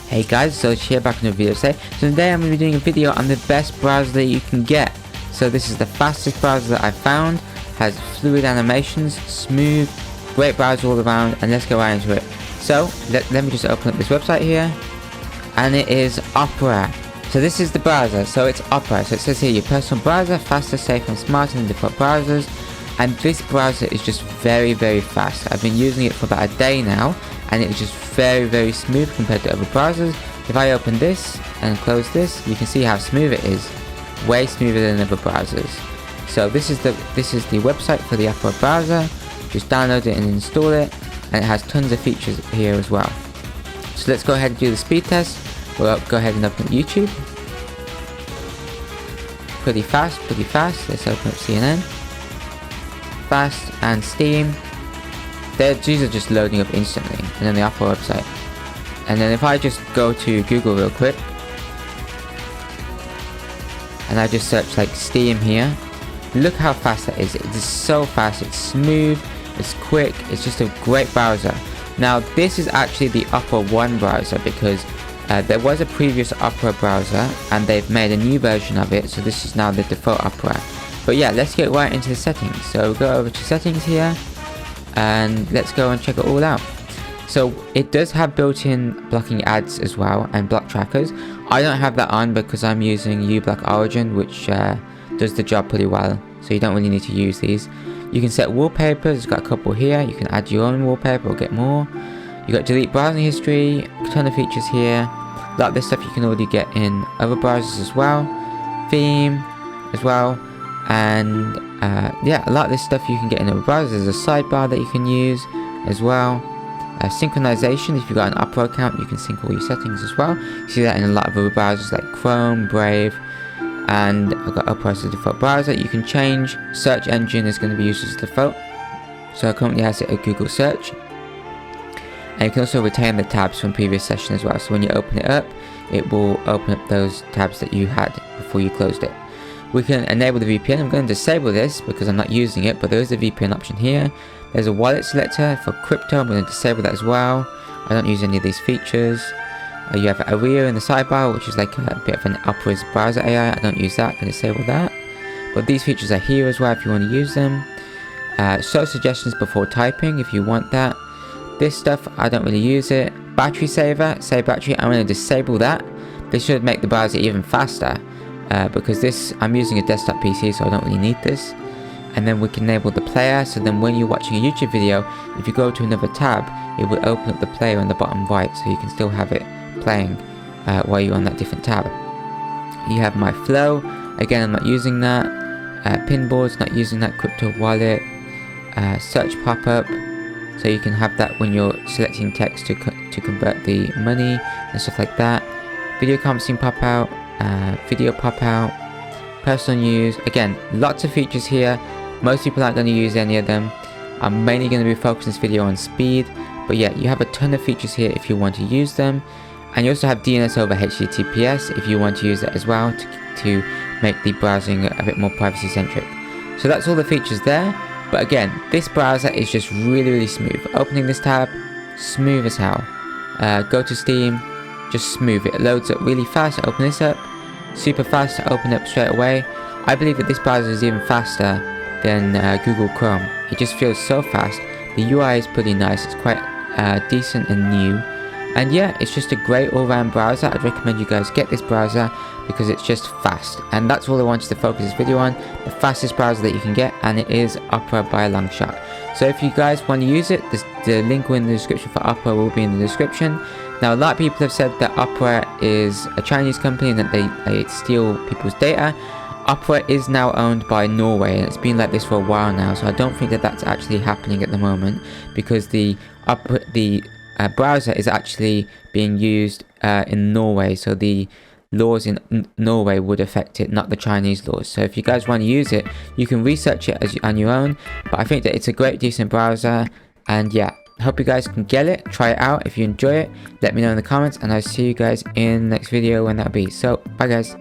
Hey guys, Zoshi here, back in a video today. So today I'm going to be doing a video on the best browser that you can get. So this is the fastest browser that I found, has fluid animations, smooth, great browser all around, and let's go right into it. So let me just open up this website here, and it is Opera. So this is the browser, so it's Opera. So it says here, your personal browser, faster, safer and smarter than default browsers. And this browser is just very fast. I've been using it for about a day now, and it's just very smooth compared to other browsers. If I open this and close this, you can see how smooth it is. Way smoother than other browsers. So this is the website for the Opera browser. Just download it and install it, and it has tons of features here as well. So let's go ahead and do the speed test. We'll go ahead and open up YouTube. Pretty fast. Let's open up CNN. Fast, and Steam. These are just loading up instantly, and then the Opera website. And then if I just go to Google real quick, and I just search like Steam here, look how fast that is. It is so fast, it's smooth, it's quick, it's just a great browser. Now this is actually the Opera 1 browser, because there was a previous Opera browser and they've made a new version of it, so this is now the default Opera. But yeah, let's get right into the settings. So go over to settings here, and let's go and check it all out. So it does have built-in blocking ads as well, and block trackers. I don't have that on because I'm using uBlock Origin, which does the job pretty well, so you don't really need to use these. You can set wallpapers, it's got a couple here. You can add your own wallpaper or get more. You got delete browsing history, a ton of features here. A lot of this stuff you can already get in other browsers as well. Theme as well. And yeah, a lot of this stuff you can get in other browsers. There's a sidebar that you can use as well. Synchronization, if you've got an Opera account, you can sync all your settings as well. You see that in a lot of other browsers like Chrome, Brave, and I've got Opera as the default browser. You can change search engine is going to be used as default. So I currently has it at Google Search. And you can also retain the tabs from previous session as well. So when you open it up, it will open up those tabs that you had before you closed it. We can enable the VPN. I'm going to disable this because I'm not using it, but there is a VPN option here. There's a wallet selector for crypto. I'm going to disable that as well. I don't use any of these features. You have ARIA in the sidebar, which is like a bit of an Opera's browser AI. I don't use that. I can disable that. But these features are here as well if you want to use them. Show suggestions before typing if you want that. This stuff, I don't really use it. Battery saver, save battery. I'm going to disable that. This should make the browser even faster. Because I'm using a desktop PC, so I don't really need this. And then we can enable the player, so then when you're watching a YouTube video, if you go to another tab, it will open up the player on the bottom right, so you can still have it playing while you're on that different tab. You have my flow, again I'm not using that. Pinboards, not using that. Crypto wallet, search pop-up, so you can have that when you're selecting text to convert the money and stuff like that. Video conferencing pop-out. Video pop out, personal news. Again, lots of features here. Most people aren't going to use any of them. I'm mainly going to be focusing this video on speed, but yeah, you have a ton of features here if you want to use them. And you also have DNS over HTTPS if you want to use that as well to make the browsing a bit more privacy centric. So that's all the features there. But again, this browser is just really smooth. Opening this tab, smooth as hell. Go to Steam, just smooth. It loads up really fast. Open this up, super fast to open up straight away. I believe that this browser is even faster than Google Chrome. It just feels so fast. The UI is pretty nice. It's quite decent and new. And yeah, it's just a great all-round browser. I'd recommend you guys get this browser because it's just fast. And that's all I wanted to focus this video on. The fastest browser that you can get, and it is Opera by a long shot. So if you guys want to use it, the link in the description for Opera will be in the description. Now a lot of people have said that Opera is a Chinese company and that they steal people's data. Opera is now owned by Norway, and it's been like this for a while now, so I don't think that that's actually happening at the moment, because the browser is actually being used in Norway, so the laws in Norway would affect it, not the Chinese laws. So if you guys want to use it, you can research it on your own, but I think that it's a great decent browser. And yeah, hope you guys can get it, try it out. If you enjoy it, let me know in the comments, and I'll see you guys in the next video when that'll be. So bye guys.